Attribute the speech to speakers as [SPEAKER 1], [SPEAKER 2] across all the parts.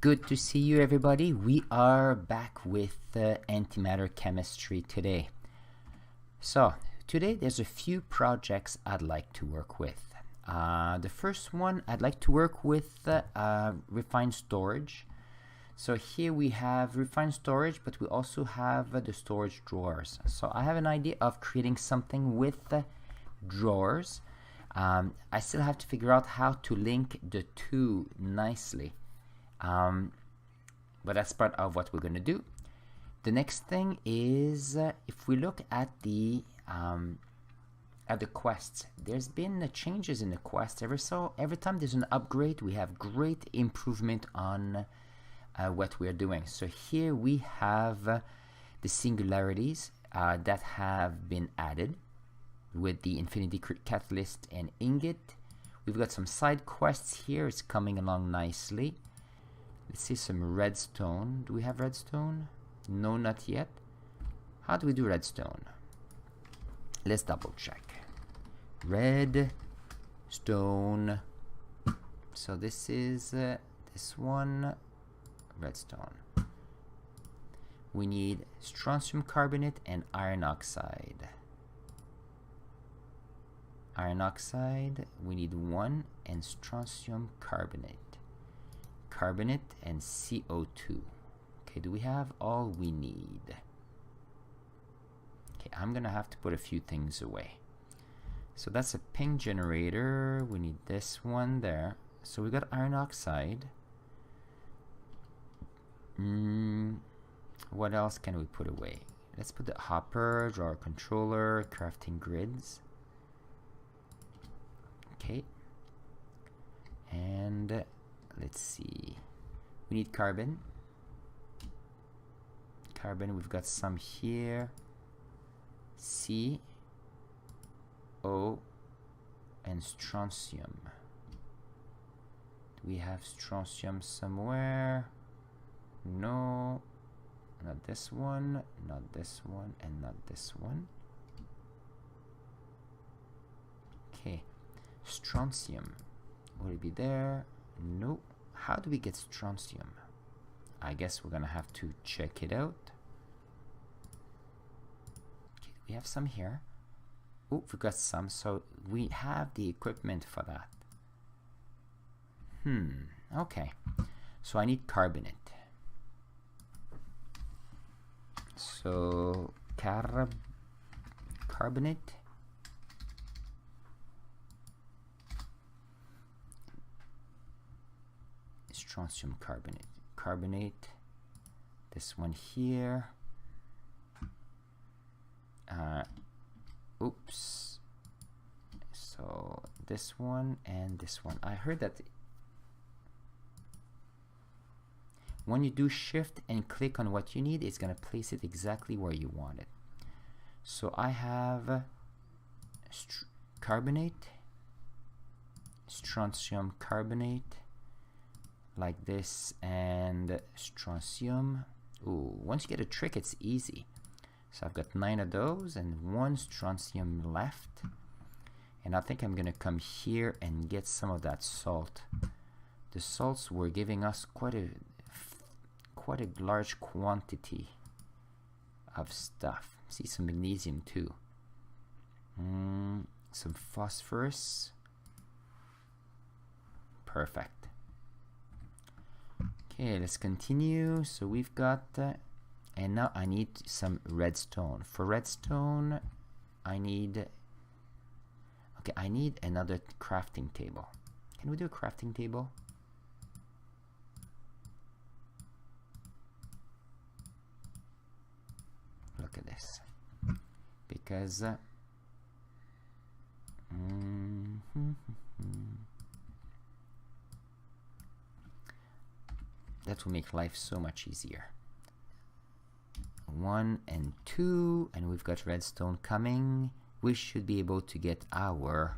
[SPEAKER 1] Good to see you, everybody. We are back with Antimatter Chemistry today. So today there's a few projects I'd like to work with. The first one, I'd like to work with refined storage. So here we have refined storage, but we also have the storage drawers. So I have an idea of creating something with drawers. I still have to figure out how to link the two nicely. But that's part of what we're going to do. The next thing is if we look at the quests, there's been changes in the quests. Every time there's an upgrade, we have great improvement on what we're doing. So here we have the singularities that have been added with the infinity catalyst and ingot. We've got some side quests here. It's coming along nicely. Let's see some redstone. Do we have redstone? No, not yet. How do we do redstone? Let's double check. Redstone. So this is this one. Redstone. We need strontium carbonate and iron oxide. Iron oxide, we need 1, and strontium carbonate. Carbonate and CO2. Okay, do we have all we need? Okay, I'm gonna have to put a few things away. So that's a ping generator. We need this one there. So we got iron oxide. What else can we put away? Let's put the hopper, drawer controller, crafting grids. Okay. And let's see. We need carbon. Carbon, we've got some here. C, O, and strontium. Do we have strontium somewhere? No. Not this one, not this one, and not this one. Okay. Strontium. Will it be there? No. How do we get strontium? I guess we're gonna have to check it out. Okay, we have some here. Oh, we got some, so we have the equipment for that. Okay. So I need carbonate. So carbonate. Strontium carbonate. This one here. Oops. So this one and this one. I heard that when you do shift and click on what you need, it's going to place it exactly where you want it. So I have carbonate, strontium carbonate, like this, and strontium. Ooh, once you get a trick, it's easy. So I've got 9 of those and 1 strontium left. And I think I'm going to come here and get some of that salt. The salts were giving us quite a large quantity of stuff. See some magnesium too. Some phosphorus. Perfect. Okay, let's continue. So we've got and now I need some redstone. For redstone I need another crafting table. Can we do a crafting table? Look at this. Because that will make life so much easier. 1 and 2, and we've got redstone coming. We should be able to get our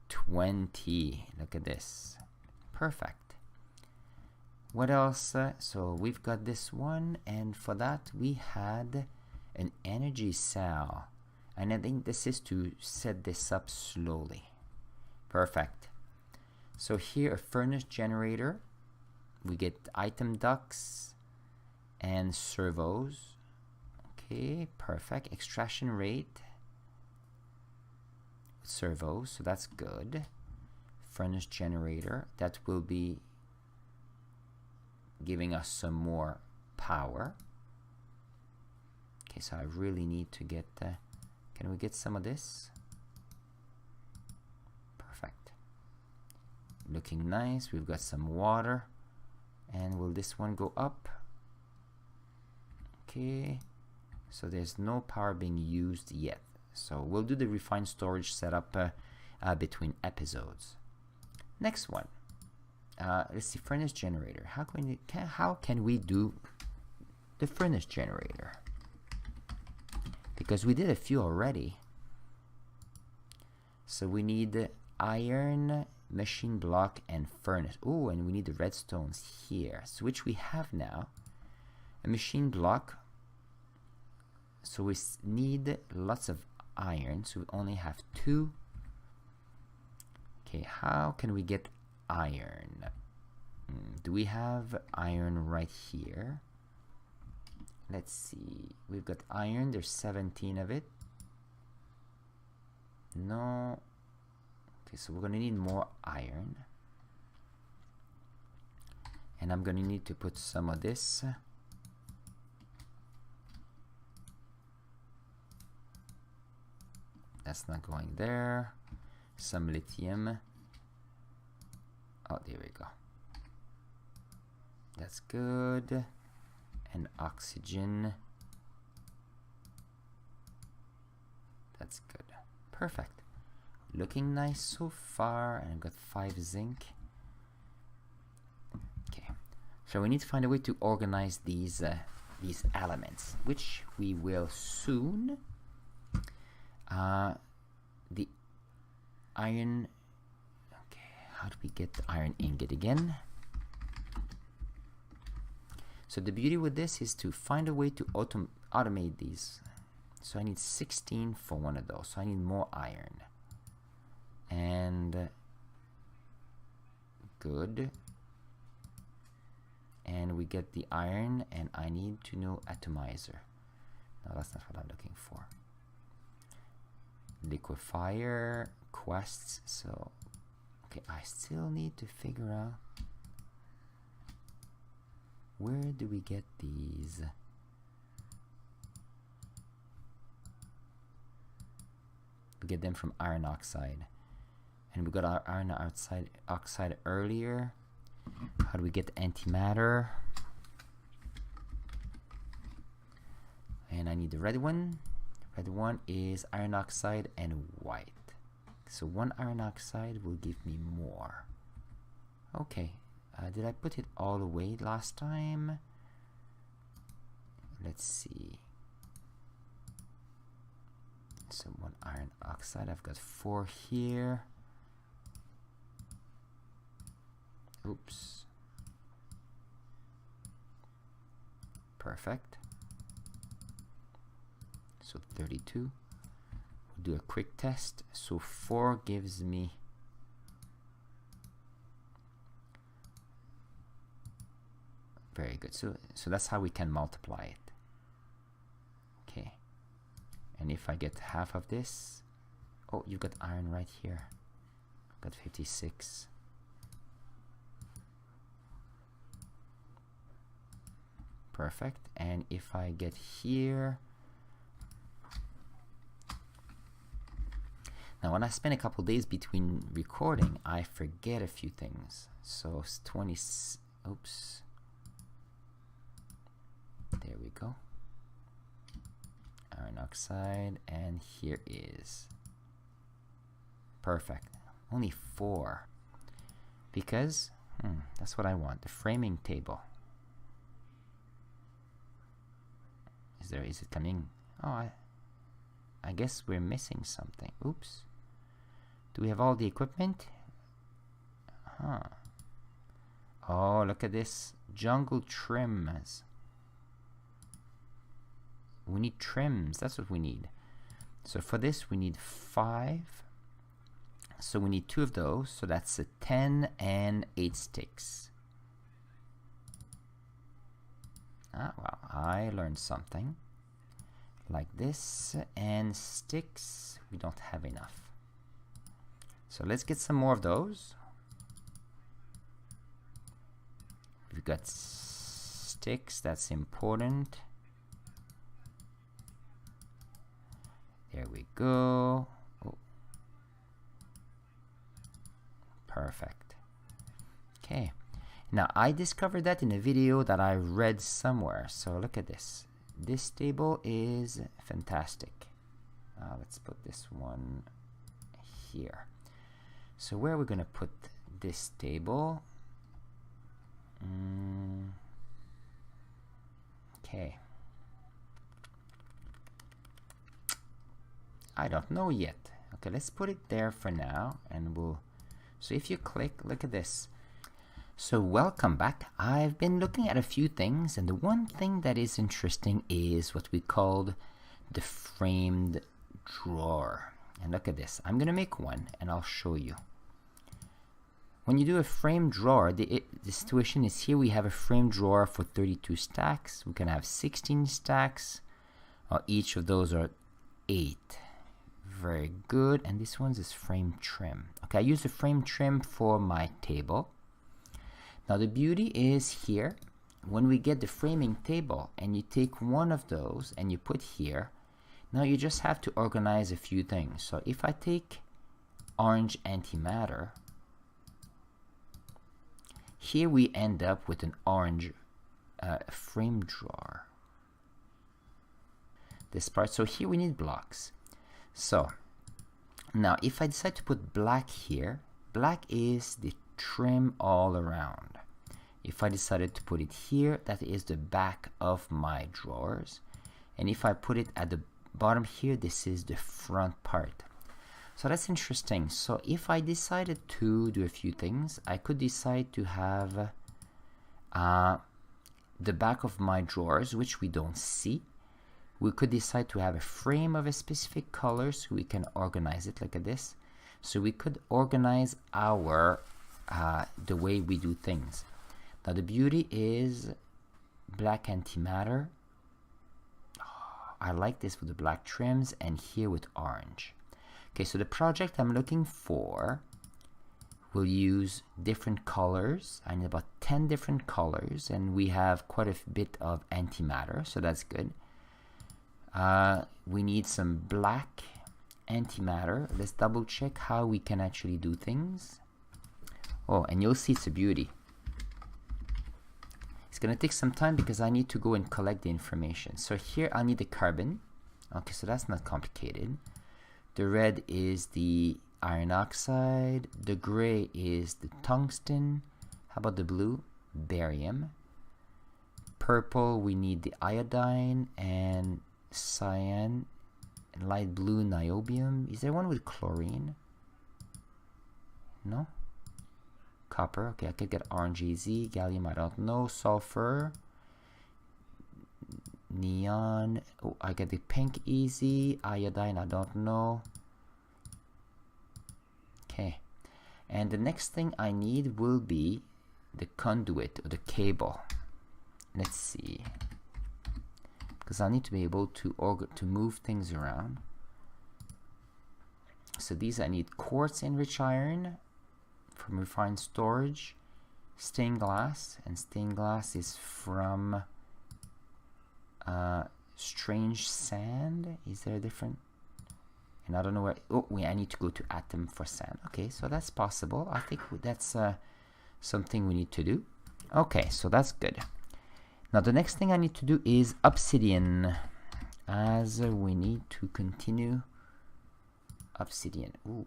[SPEAKER 1] 20. Look at this. Perfect. What else? So we've got this one, and for that we had an energy cell. And I think this is to set this up slowly. Perfect. So here a furnace generator. we get item ducts and servos. Okay, perfect. Extraction rate, servos, so that's good. Furnace generator, that will be giving us some more power. Okay, so I really need to get, can we get some of this? Perfect. Looking nice. We've got some water. And will this one go up? Okay, so there's no power being used yet. So we'll do the refined storage setup between episodes. Next one. Let's see, furnace generator. How can we do the furnace generator? Because we did a few already. So we need iron, machine block, and furnace. Oh, and we need the redstones here, so which we have now. A machine block. So we need lots of iron, so we only have 2. Okay, how can we get iron? Do we have iron right here? Let's see. We've got iron. There's 17 of it. No. Okay, so we're going to need more iron. And I'm going to need to put some of this. That's not going there. Some lithium. Oh, there we go. That's good. And oxygen. That's good. Perfect. Looking nice so far. And I've got 5 zinc. Okay. So we need to find a way to organize these elements, which we will soon. The iron. Okay, how do we get the iron ingot again? So the beauty with this is to find a way to automate these. So I need 16 for one of those. So I need more iron. And good. And we get the iron, and I need to know atomizer. No, that's not what I'm looking for. Liquefier quests. So okay, I still need to figure out where do we get these. We get them from iron oxide, and we got our iron oxide earlier. How do we get the antimatter? And I need the red one. Red one is iron oxide and white. So 1 iron oxide will give me more. Okay, did I put it all away last time? Let's see. So 1 iron oxide, I've got 4 here. Oops. Perfect. So 32. We'll do a quick test. So 4 gives me very good. So that's how we can multiply it. Okay. And if I get half of this, oh, you've got iron right here. Got 56. Perfect. And if I get here, now when I spend a couple days between recording, I forget a few things. So it's 20. Oops. There we go. Iron oxide, and here is perfect. Only 4 because that's what I want. The framing table. Is it coming? Oh, I guess we're missing something. Oops. Do we have all the equipment? Huh. Oh, look at this. Jungle trims. We need trims. That's what we need. So for this, we need 5. So we need 2 of those. So that's a 10 and 8 sticks. Well, I learned something. Like this, and sticks, we don't have enough. So let's get some more of those. We've got sticks, that's important. There we go. Oh. Perfect. Okay. Now I discovered that in a video that I read somewhere. So look at this. This table is fantastic. Let's put this one here. So where are we going to put this table? Okay. I don't know yet. Okay, let's put it there for now, and we'll. So if you click, look at this. So welcome back. I've been looking at a few things, and the one thing that is interesting is what we called the framed drawer. And look at this. I'm gonna make one, and I'll show you. When you do a frame drawer, the situation is here we have a frame drawer for 32 stacks. We can have 16 stacks. Each of those are 8. Very good. And this one's is frame trim. Okay, I use the frame trim for my table. Now the beauty is here, when we get the framing table and you take one of those and you put here, now you just have to organize a few things. So if I take orange antimatter, here we end up with an orange frame drawer. This part, so here we need blocks. So now if I decide to put black here, black is the trim all around. If I decided to put it here, that is the back of my drawers. And if I put it at the bottom here, this is the front part. So that's interesting. So if I decided to do a few things, I could decide to have the back of my drawers, which we don't see. We could decide to have a frame of a specific color so we can organize it like this. So we could organize our the way we do things. Now the beauty is black antimatter. I like this with the black trims, and here with orange. Okay, so the project I'm looking for will use different colors. I need about 10 different colors, and we have quite a bit of antimatter, so that's good. We need some black antimatter. Let's double check how we can actually do things. Oh, and you'll see it's a beauty. It's gonna take some time because I need to go and collect the information. So here I need the carbon. Okay, so that's not complicated. The red is the iron oxide. The gray is the tungsten. How about the blue? Barium. Purple, we need the iodine, and cyan, and light blue, niobium. Is there one with chlorine? No? Copper. Okay, I could get orange AZ. Gallium, I don't know. Sulfur. Neon. Oh, I get the pink easy. Iodine, I don't know. Okay. And the next thing I need will be the conduit or the cable. Let's see. Because I need to be able to move things around. So these I need quartz enriched iron from refined storage, stained glass, and stained glass is from strange sand. Is there a different? And I don't know where. Oh, I need to go to atom for sand. Okay, so that's possible. I think that's something we need to do. Okay, so that's good. Now the next thing I need to do is obsidian, as we need to continue obsidian. Ooh,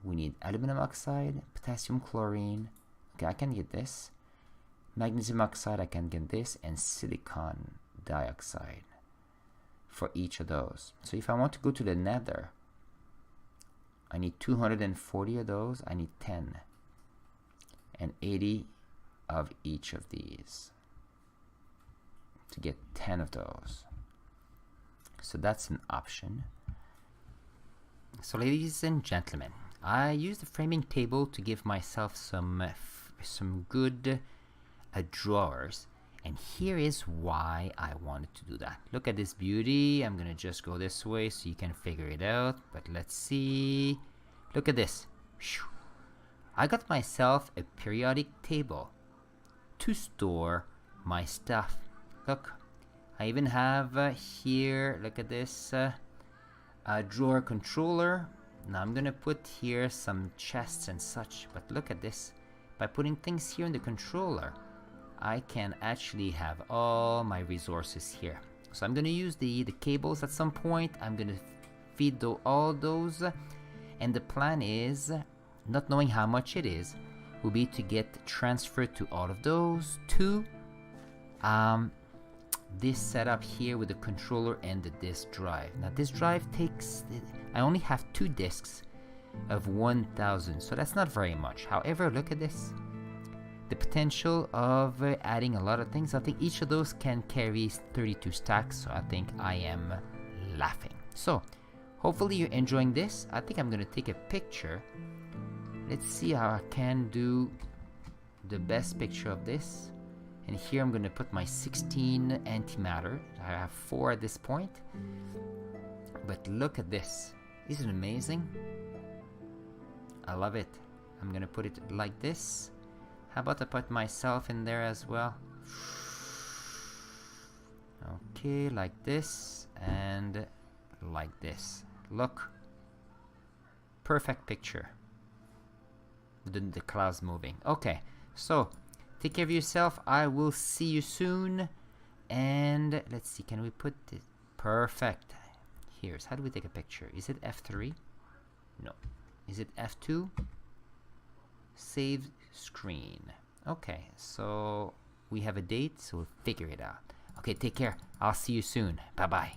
[SPEAKER 1] we need aluminum oxide, potassium chlorine. Okay, I can get this. Magnesium oxide, I can get this, and silicon dioxide for each of those. So if I want to go to the nether, I need 240 of those. I need 10 and 80 of each of these to get 10 of those. So that's an option. So ladies and gentlemen, I used the framing table to give myself some good drawers, And here is why I wanted to do that. Look at this beauty. I'm gonna just go this way so you can figure it out. But let's see. Look at this. Whew. I got myself a periodic table to store my stuff. Look, I even have here, look at this, a drawer controller. Now I'm gonna put here some chests and such, but look at this. By putting things here in the controller, I can actually have all my resources here. So I'm gonna use the cables at some point. I'm gonna feed all those, and the plan is, not knowing how much it is, will be to get transferred to all of those to this setup here with the controller and the disk drive. Now this drive takes, I only have 2 disks of 1000, so that's not very much. However, look at this. The potential of adding a lot of things. I think each of those can carry 32 stacks, so I think I am laughing. So hopefully you're enjoying this. I think I'm gonna take a picture. Let's see how I can do the best picture of this. And here I'm gonna put my 16 antimatter. I have 4 at this point. But look at this. Isn't it amazing? I love it. I'm gonna put it like this. How about I put myself in there as well? Okay, like this and like this. Look. Perfect picture. The clouds moving. Okay, so take care of yourself. I will see you soon. And let's see, can we put it? Perfect. Here's, how do we take a picture? Is it F3? No. Is it F2? Save screen. Okay, so we have a date, so we'll figure it out. Okay, take care. I'll see you soon. Bye-bye.